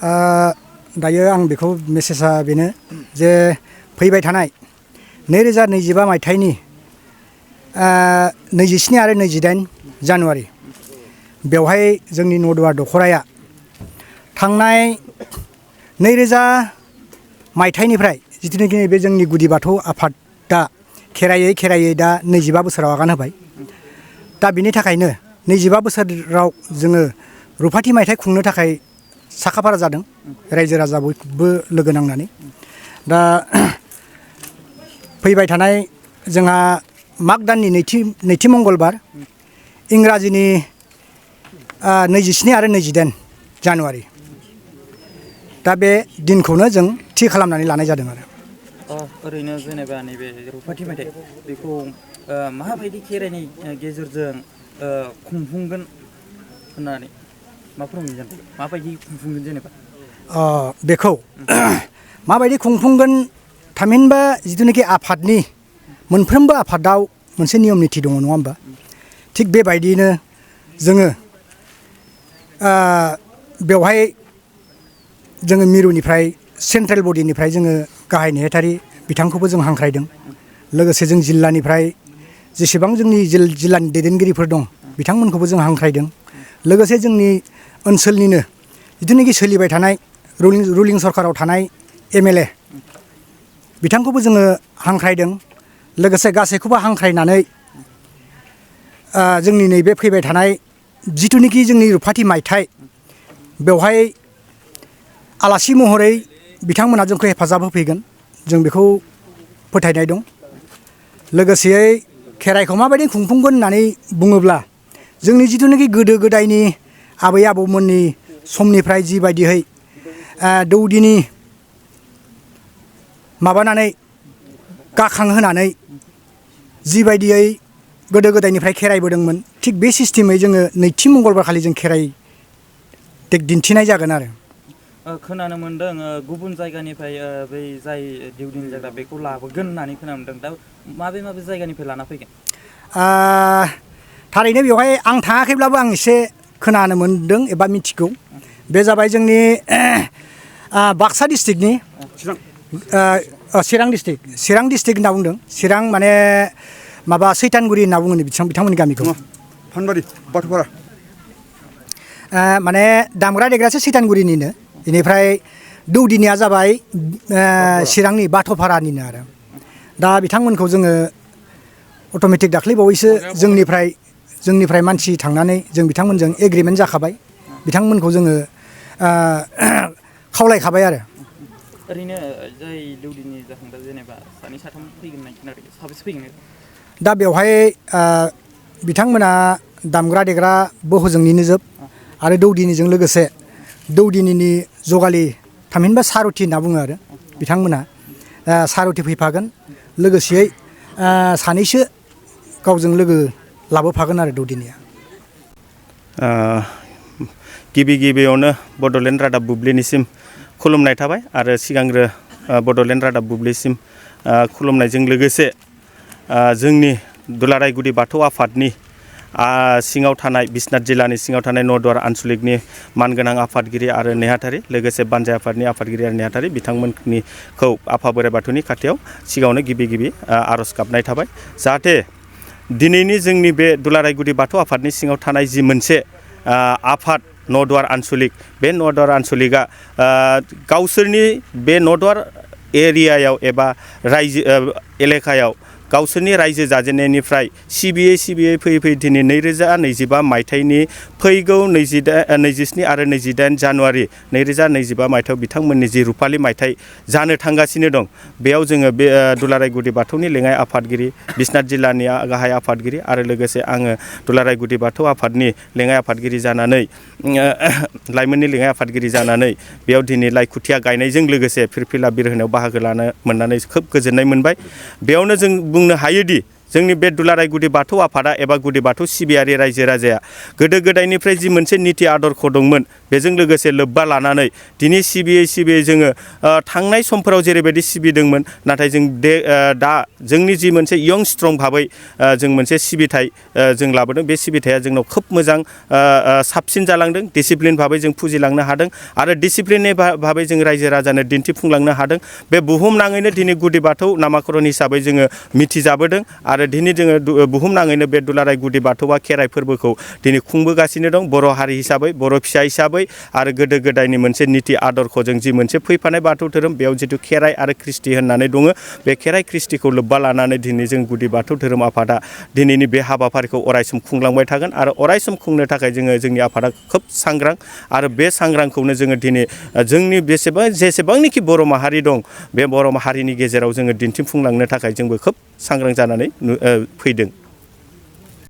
दायो आं बेखौ मेसेजआ बेनो जे फैबाय थानाय 2025 मायथाइनि 27 आरो 28 जानुवारि बेवहाय जोंनि नदुवार दख'राया थांनाय 2000 मायथाइनिफ्राय जिथुनाखि बे जोंनि गुदि बाथौ आफादा खेरायै दा 25 बोसोराव आगान होबाय। दा बिनि थाखायनो 25 बोसोराव जोङो रुफाथि मायथाइ खुंनो थाखाय साखाफारा जादों रायजो राजा बयबो लोगो नांनानै। दा फैबाय थानाय जोंहा माग दाननि नैथि मंगलबार इंराजिनि 27 आरो 28 जानुवारि दा बे दिनखौनो जों थि खालामनानै लानाय जादों आरो। ओरैनो जेनेबा नैबे रुफाथि मायथाइ बेखौ माबायदि खेराइनि गेजेरजों खुंफुंगोन होननानै मा फोरमायगोन माबायदि खुंफुंगोन जेनेबा बेखौ माबायदि खुंफुंगोन थामहिनबा जिथुनाखि आफादनि मोनफ्रोमबो आफादाव मोनसे नियम निथि दङ नङा होमबा थिग बेबायदियैनो जोङो बेवहाय जोङो मिरुनिफ्राय सेन्ट्रेल बडिनिफ्राय जोङो गाहाय नेहाथारि बिथांखौबो जों हांख्रायदों। लोगोसे जों जिल्लानिफ्राय जेसेबां जोंनि जिल्लानि दैदेनगिरिफोर दं बिथांमोनखौबो जों हांख्रायदों। लोगोसे जोंनि ओनसोलनिनो जिथुनाखि सोलिबाय थानाय रुलिं सरकाराव थानाय MLA बिथांखौबो जोङो हांख्रायदों। लोगोसे गासैखौबो हांख्रायनानै जोंनि नैबे फैबाय थानाय जिथुनाखि जोंनि रुफाथि मायथाइ बेवहाय आलासि महरै बिथांमोना जोंखौ हेफाजाब होफैगोन जों बेखौ फोथायनाय दं। लोगोसेयै खेराइखौ माबायदि खुंफुंगोन होननानै बुङोब्ला जोंनि जिथुनाखि गोदो गोदायनि आबै आबौमोननि समनिफ्राय जिबायदियै दौदिनि माबानानै गाखांहोनानै जिबायदियै गोदो गोदायनिफ्राय खेराइबोदोंमोन थिग बे सिस्टेमै जोङो नैथि मंगलबारखालि जों खेराइ दिन्थिनाय जागोन आरो। खोनानो मोन्दों गुबुन जायगानिफ्राय बै जाय देउदिनि जाग्रा बेखौ लाबोगोन होननानै खोनानो मोन्दों। दा माबे जायगानिफ्राय लाना फैगोन? थारैनो बेवहाय आं थाङाखैब्लाबो आं एसे खोनानो मोन्दों एबा मिथिगौ। बे जाबाय जोंनि बाक्सा डिस्ट्रिक्टनि चिरां डिस्ट्रिक्ट होनना बुंदों। चिरां माने माबा सैतानगुरि होनना बुङो बिथांमोननि गामिखौ फानबारि बाथौपारा माने दामग्रा देग्रासो सैतानगुरिनिनो बेनिफ्राय दौदिनिया जाबाय चिरांनि बाथौपारानिनो आरो। दा बिथांमोनखौ जोङो अट'मेटिक दाख्लैबावैसो जोंनिफ्राय मानसि थांनानै जों बिथांमोनजों एग्रिमेन्ट जाखाबाय। बिथांमोनखौ जोङो खावलायखाबाय आरो। ओरैनो जाय दौदिनि जाखांबा जेनेबा सानै साथाम फैगोन होननाय खोनादों साबेसे फैगोन? दा बेवहाय बिथांमोना दामग्रा देग्रा हजोंनिनो जोब आरो दौदिनिजों लोगोसे दौदिनिनि जगालि थामहिनबा सारथि होनना बुङो आरो बिथांमोना सारथि फैफागोन। लोगोसेयै सानैसो गावजों लोगो लाबोफागोन आरो दौदिनिया। गिबियावनो बड'लेण्ड रादाब बुब्लिनिसिम खुलुमनाय थाबाय आरो सिगांग्रो बड'लेण्ड रादाब बुब्लिसिम खुलुमनायजों लोगोसे जोंनि दुलाराय गुदि बाथौ आफादनि सिङाव थानाय बिश्वनाथ जिल्लानि सिङाव थानाय नदुवार आन्सलिकनि मानगोनां आफादगिरि आरो नेहाथारि लोगोसे बानजाय आफादनि आफादगिरि आरो नेहाथारि बिथांमोननिखौ आफा बोराइ बाथौनि खाथियाव सिगाङावनो गिबि आर'ज गाबनाय थाबाय जाहाथे दिनैनि जोंनि बे दुलाराय गुदि बाथौ आफादनि सिङाव थानाय जि मोनसे आफाद नदुवार आन्सलिक बे नदुवार आन्सलिकआ गावसोरनि बे नदुवार एरियायाव एबा रायजो एलेकायाव गावसोरनि रायजो जाजेननायनिफ्राय सिबियै फैयै दिनै 2025 मायथाइनि फैगौ 27 आरो 28 जानुवारि 2025 मायथाइयाव बिथांमोननि जि रुफालि मायथाइ जानो थांगासिनो दं बेयाव जोङो बे दुलाराय गुदि बाथौनि लेङाइ आफादगिरि बिश्वनाथ जिल्लानि गाहाय आफादगिरि आरो लोगोसे आङो दुलाराय गुदि बाथौ आफादनि लेङाइ आफादगिरि जानानै लाइमोननि लेङाइ आफादगिरि जानानै बेयाव दिनै लाइ खुथिया गायनायजों लोगोसे फिरफिला बिर होनायाव बाहागो लानो मोननानै खोब गोजोननाय मोनबाय। बेयावनो जों बुंनो हायोदि जोंनि बे दुलाराय गुदि बाथौ आफादा एबा गुदि बाथौ सिबियारि रायजो राजाया गोदो गोदायनिफ्राय जि मोनसे निति आदर्श दंमोन बेजों लोगोसे लोब्बा लानानै दिनै सिबियै जोङो थांनाय समफोराव जेरैबायदि सिबिदोंमोन नाथाय जों दा जोंनि जि मोनसे यं स्ट्रं भाबै जों मोनसे सिबिथाय जों लाबोदों बे सिबिथाया जोंनाव खोब मोजां साबसिन जालांदों डिसिप्लिन भाबै जों फुजिलांनो हादों आरो डिसिप्लिननि भाबै जों रायजो राजानो दिन्थिफुंलांनो हादों बे बुहुमनाङैनो दिनै गुदि बाथौ नामाकरन हिसाबै जोङो मिथिजाबोदों आरो दिनै जोङो बुहुमनाङैनो बे दुलाराय गुदि बाथौआ खेराइ फोरबोखौ दिनै खुंबोगासिनो दं बर' हारि हिसाबै बर' फिसा हिसाबै आरो गोदो गोदायनि मोनसे निति आदर्शजों जि मोनसे फैफानाय बाथौ धोरोम बेयाव जिथु खेराइ आरो ख्रिस्टि होननानै दङ बे खेराइ ख्रिस्टिखौ लोब्बा लानानै दिनै जों गुदि बाथौ धोरोम आफादा दिनैनि बे हाबाफारिखौ अरायसम खुंलांबाय थागोन आरो अरायसम खुंनो थाखाय जोंनि आफादा खोब सांग्रां आरो बे सांग्रांखौनो जोङो दिनै जोंनि जेसेबांनिखि बर' माहारि दं बे बर' माहारिनि गेजेराव जोङो दिन्थिफुंलांनो थाखाय जोंबो खोब सांग्रां जानानै फैदों